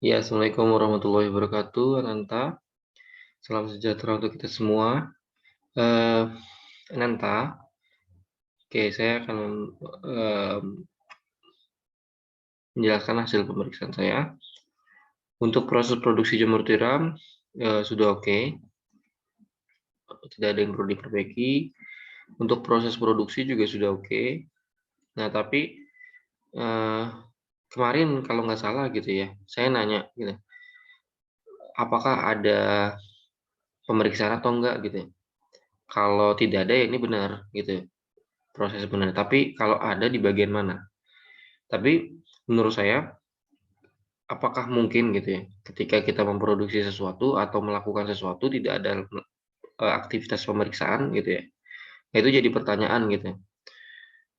Ya, Assalamualaikum warahmatullahi wabarakatuh, Ananta. Salam sejahtera untuk kita semua. Eh, Ananta, oke, saya akan eh, menjelaskan hasil pemeriksaan saya. Untuk proses produksi jamur tiram, sudah oke, tidak ada yang perlu diperbaiki. Untuk proses produksi juga sudah oke. Nah, tapi eh, kemarin kalau nggak salah gitu ya, saya nanya gitu, apakah ada pemeriksaan atau enggak gitu ya. Kalau tidak ada ya ini benar gitu ya, proses benar. Tapi kalau ada di bagian mana? Tapi menurut saya, apakah mungkin gitu ya, ketika kita memproduksi sesuatu atau melakukan sesuatu tidak ada aktivitas pemeriksaan gitu ya. Nah, itu jadi pertanyaan gitu ya.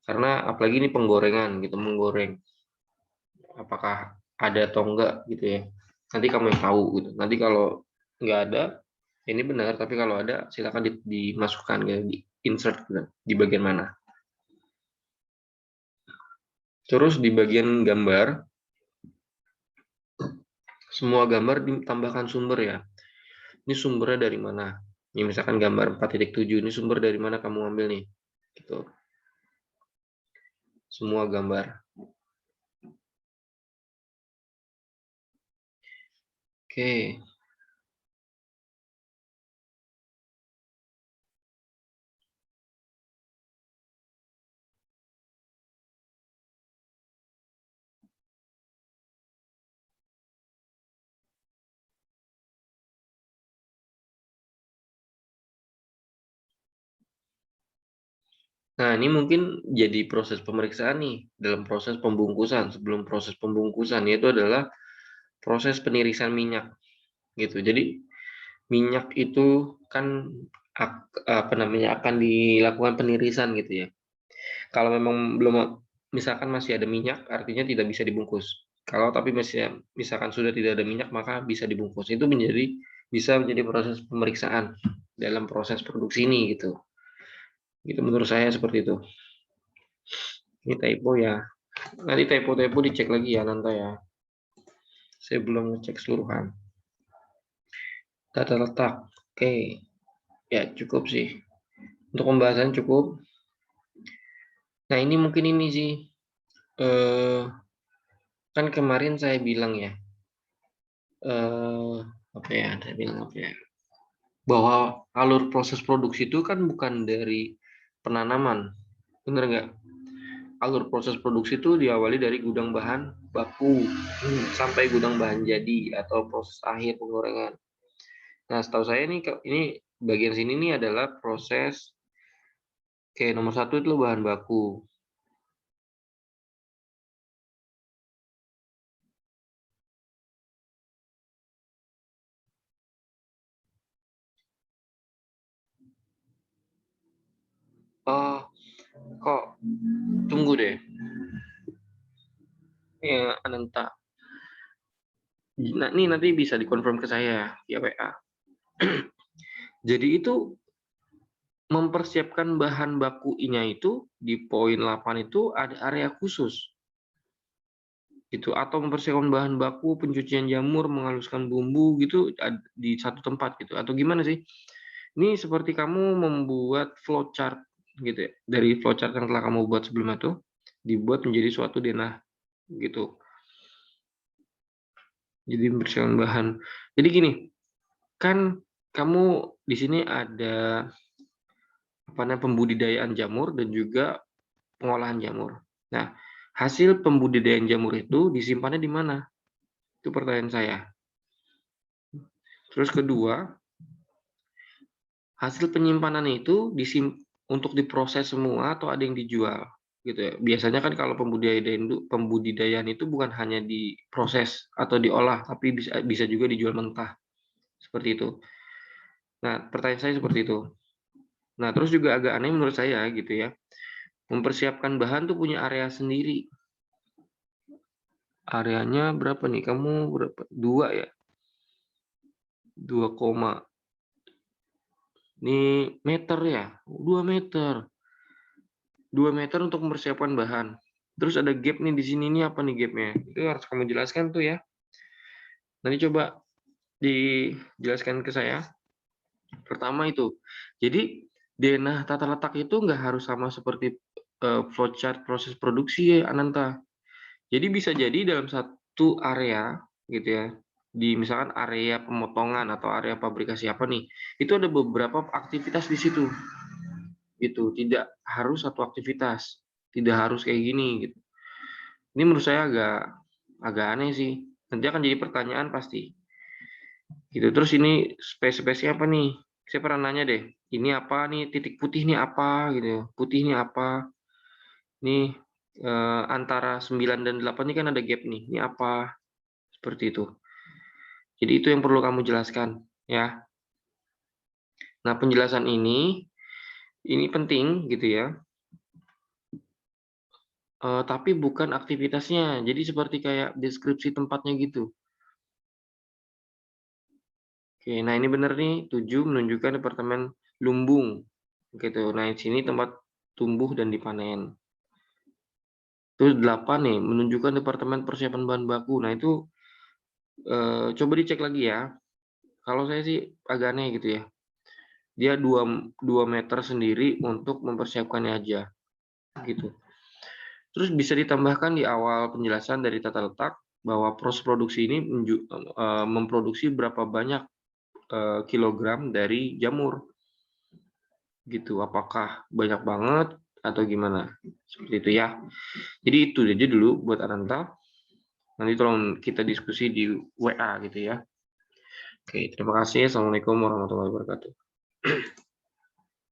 Karena apalagi ini penggorengan gitu, menggoreng. Apakah ada atau enggak gitu ya. Nanti kamu yang tahu gitu. Nanti kalau nggak ada, ini benar, tapi kalau ada silakan dimasukkan gitu, di insert gitu, di bagian mana. Terus di bagian gambar, semua gambar ditambahkan sumber ya. Ini sumbernya dari mana? Ini misalkan gambar 4.7, ini sumber dari mana kamu ambil nih? Gitu. Semua gambar. Oke. Nah, ini mungkin jadi proses pemeriksaan nih dalam proses pembungkusan. Sebelum proses pembungkusan yaitu adalah proses penirisan minyak gitu. Jadi minyak itu kan apa namanya akan dilakukan penirisan gitu ya. Kalau memang belum misalkan masih ada minyak artinya tidak bisa dibungkus. Kalau tapi masih misalkan sudah tidak ada minyak maka bisa dibungkus. Itu bisa menjadi proses pemeriksaan dalam proses produksi ini gitu. Itu menurut saya seperti itu. Ini typo ya. Nanti typo-typo dicek lagi ya nanti ya. Saya belum ngecek seluruhan. Tata letak. Oke. Ya cukup sih. Untuk pembahasan cukup. Nah ini mungkin ini sih. Eh, Kan kemarin saya bilang ya. Apa ya? Saya bilang apa ya? Bahwa alur proses produksi itu kan bukan dari penanaman. Bener nggak? Alur proses produksi itu diawali dari gudang bahan baku sampai gudang bahan jadi atau proses akhir penggorengan. Nah, setahu saya ini bagian sini nih adalah proses kayak nomor satu itu bahan baku. Oh, kok tunggu deh. Ya, Ananta. Nah, ini nanti bisa dikonfirm ke saya via WA. Jadi itu mempersiapkan bahan bakunya itu di poin 8 itu ada area khusus. Gitu atau mempersiapkan bahan baku, pencucian jamur, menghaluskan bumbu gitu di satu tempat gitu atau gimana sih? Ini seperti kamu membuat flowchart gitu ya. Dari flowchart yang telah kamu buat sebelumnya tuh dibuat menjadi suatu denah gitu. Jadi mempersiapkan bahan. Jadi gini, kan kamu di sini ada apa namanya pembudidayaan jamur dan juga pengolahan jamur. Nah, hasil pembudidayaan jamur itu disimpannya di mana? Itu pertanyaan saya. Terus kedua, hasil penyimpanan itu untuk diproses semua atau ada yang dijual gitu ya. Biasanya kan kalau pembudidayaan itu bukan hanya diproses atau diolah, tapi bisa juga dijual mentah seperti itu. Nah, pertanyaan saya seperti itu. Nah, terus juga agak aneh menurut saya gitu ya. Mempersiapkan bahan tuh punya area sendiri. Areanya berapa nih? Kamu berapa? 2 ya? 2, ini meter ya? 2 meter. 2 meter untuk mempersiapkan bahan. Terus ada gap nih di sini nih apa nih gapnya? Itu harus kamu jelaskan tuh ya. Nanti coba dijelaskan ke saya. Pertama itu, jadi denah tata letak itu nggak harus sama seperti flowchart proses produksi ya, Ananta. Jadi bisa jadi dalam satu area gitu ya, di misalkan area pemotongan atau area pabrikasi apa nih, itu ada beberapa aktivitas di situ, gitu. Tidak harus satu aktivitas, tidak harus kayak gini, gitu. Ini menurut saya agak aneh sih. Nanti akan jadi pertanyaan pasti. Gitu. Terus ini spesifikasinya apa nih? Saya pernah nanya deh, ini apa nih titik putih nih apa gitu ya. Putih nih apa? Nih antara 9 dan 8 ini kan ada gap nih. Ini apa? Seperti itu. Jadi itu yang perlu kamu jelaskan ya. Nah, penjelasan ini penting gitu ya. Tapi bukan aktivitasnya. Jadi seperti kayak deskripsi tempatnya gitu. Oke, nah ini benar nih, 7 menunjukkan departemen lumbung, gitu. Nah, di sini tempat tumbuh dan dipanen. Terus 8 nih, menunjukkan departemen persiapan bahan baku. Nah, itu coba dicek lagi ya. Kalau saya sih agak aneh gitu ya. Dia 2 meter sendiri untuk mempersiapkannya aja, gitu. Terus bisa ditambahkan di awal penjelasan dari tata letak bahwa proses produksi ini memproduksi berapa banyak kilogram dari jamur. Gitu, apakah banyak banget atau gimana? Seperti itu ya. Jadi itu aja dulu buat Ananta. Nanti tolong kita diskusi di WA gitu ya. Oke, terima kasih. Assalamualaikum warahmatullahi wabarakatuh.